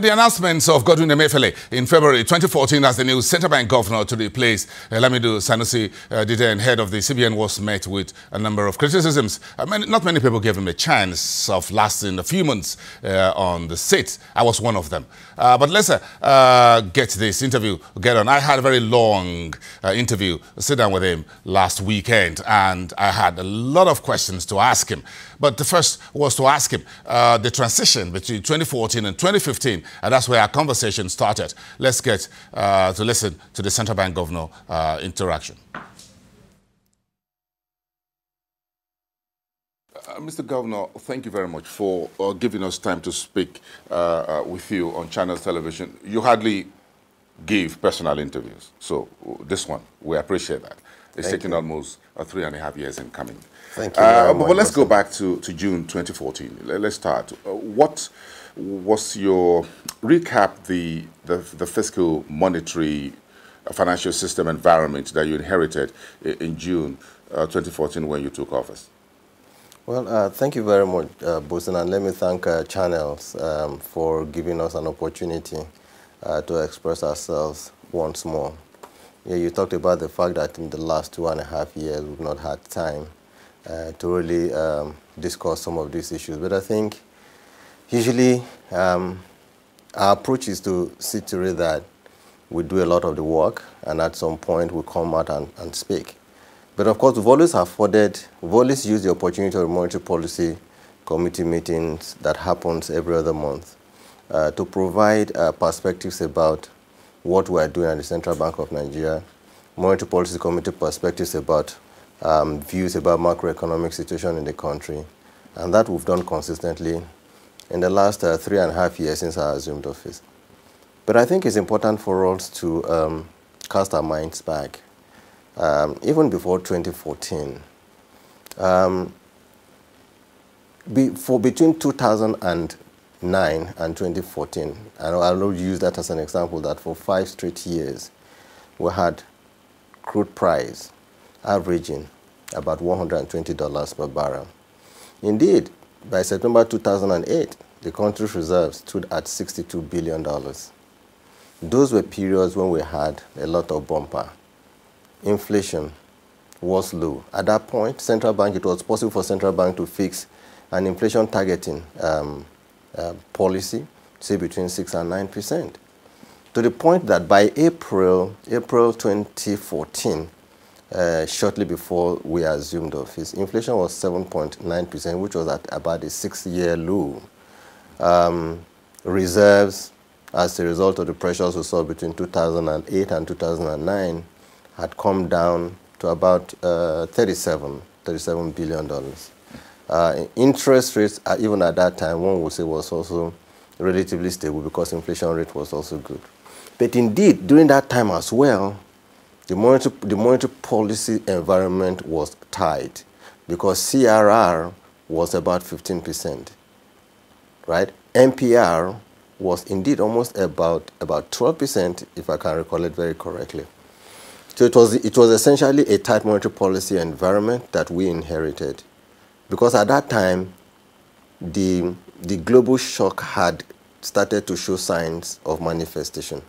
The announcements of Godwin Emefiele in February 2014 as the new central bank governor to replace Lamido Sanusi Diden, head of the CBN, was met with a number of criticisms. Not many people gave him a chance of lasting a few months on the seat. I was one of them. But let's get this interview get on. I had a very long interview, sit down with him last weekend, and I had a lot of questions to ask him. But the first was to ask him the transition between 2014 and 2015, and that's where our conversation started. Let's get to listen to the central bank governor interaction. Mr. Governor, thank you very much for giving us time to speak with you on Channels Television. You hardly give personal interviews, so this one, we appreciate that. It's taken almost 3.5 years in coming. Thank you very much. But let's go back to June 2014. Let's start. What was your recap the fiscal, monetary, financial system environment that you inherited in June 2014 when you took office? Well, thank you very much, Bosun, and let me thank Channels for giving us an opportunity to express ourselves once more. Yeah, you talked about the fact that in the last 2.5 years we've not had time to really discuss some of these issues. But I think usually our approach is to see to it that we do a lot of the work, and at some point we come out and speak. But of course, we've always used the opportunity of the Monetary Policy Committee meetings that happens every other month to provide perspectives about what we are doing at the Central Bank of Nigeria, Monetary Policy Committee perspectives about views about macroeconomic situation in the country, and that we've done consistently in the last 3.5 years since I assumed office. But I think it's important for us to cast our minds back. Even before 2014, between 2009 and 2014, and I'll use that as an example, that for 5 straight years, we had crude price averaging about $120 per barrel. Indeed, by September 2008, the country's reserves stood at $62 billion. Those were periods when we had a lot of bumper. Inflation was low. At that point, it was possible for central bank to fix an inflation targeting policy, say between 6 and 9%. To the point that by April 2014, shortly before we assumed office, inflation was 7.9%, which was at about a 6-year low. Reserves, as a result of the pressures we saw between 2008 and 2009, had come down to about $37 billion. Interest rates, even at that time, one would say was also relatively stable because inflation rate was also good. But indeed, during that time as well, the monetary policy environment was tight because CRR was about 15%, right? MPR was indeed almost about 12%, if I can recall it very correctly. So it was essentially a tight monetary policy environment that we inherited, because at that time, the global shock had started to show signs of manifestation,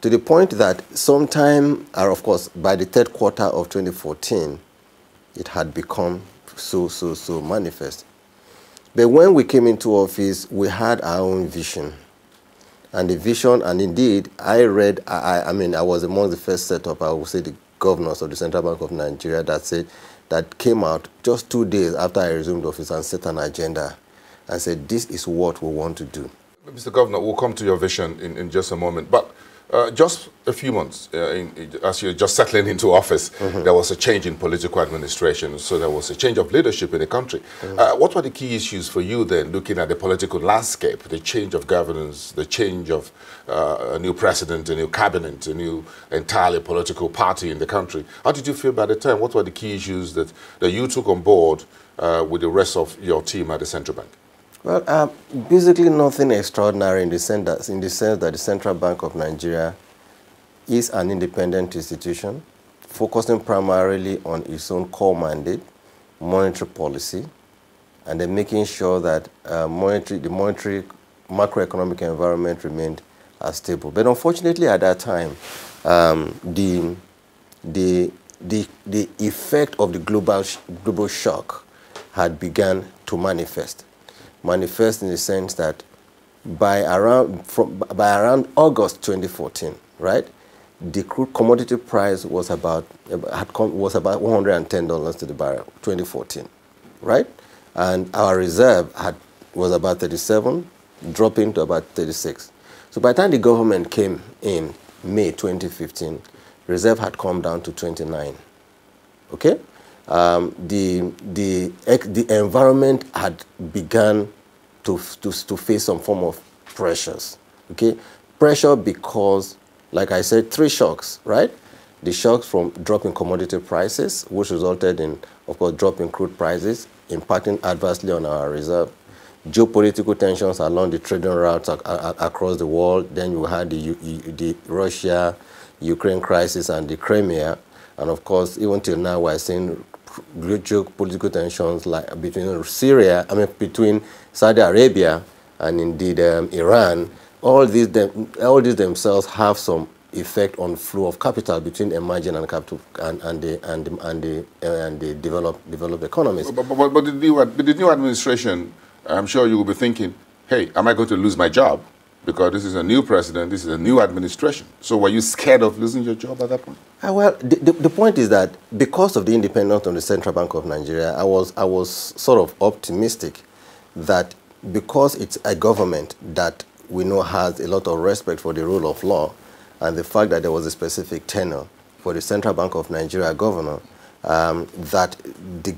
to the point that sometime, or of course, by the 3rd quarter of 2014, it had become so manifest. But when we came into office, we had our own vision. And the vision, and indeed, I was among the first set up, I would say, the governors of the Central Bank of Nigeria that came out just 2 days after I resumed office and set an agenda and said, this is what we want to do. Mr. Governor, we'll come to your vision in just a moment. But just a few months, as you're just settling into office, there was a change in political administration, so there was a change of leadership in the country. What were the key issues for you then, looking at the political landscape, the change of governance, the change of a new president, a new cabinet, a new entirely political party in the country? How did you feel by the time? What were the key issues that you took on board with the rest of your team at the central bank? Well, basically nothing extraordinary in the sense that the Central Bank of Nigeria is an independent institution focusing primarily on its own core mandate, monetary policy, and then making sure that the monetary macroeconomic environment remained stable. But unfortunately, at that time, the effect of the global shock had begun to manifest in the sense that by around August 2014, right, the crude commodity price was about $110 to the barrel, 2014, right, and our reserve was about 37, dropping to about 36. So by the time the government came in May 2015, reserve had come down to 29. Okay, the environment had begun to face some form of pressures. Okay, pressure because, like I said, three shocks, right? The shocks from dropping commodity prices, which resulted in, of course, dropping crude prices, impacting adversely on our reserve. Geopolitical tensions along the trading routes across the world. Then you had the Russia-Ukraine crisis and the Crimea. And of course, even till now, we're seeing geopolitical tensions like between Saudi Arabia and indeed Iran. All these themselves have some effect on flow of capital between emerging and capital and the developed economies. But the new administration, I'm sure you will be thinking, hey, am I going to lose my job? Because this is a new president, this is a new administration. So were you scared of losing your job at that point? Well, the point is that because of the independence of the Central Bank of Nigeria, I was sort of optimistic that because it's a government that we know has a lot of respect for the rule of law, and the fact that there was a specific tenure for the Central Bank of Nigeria governor, that the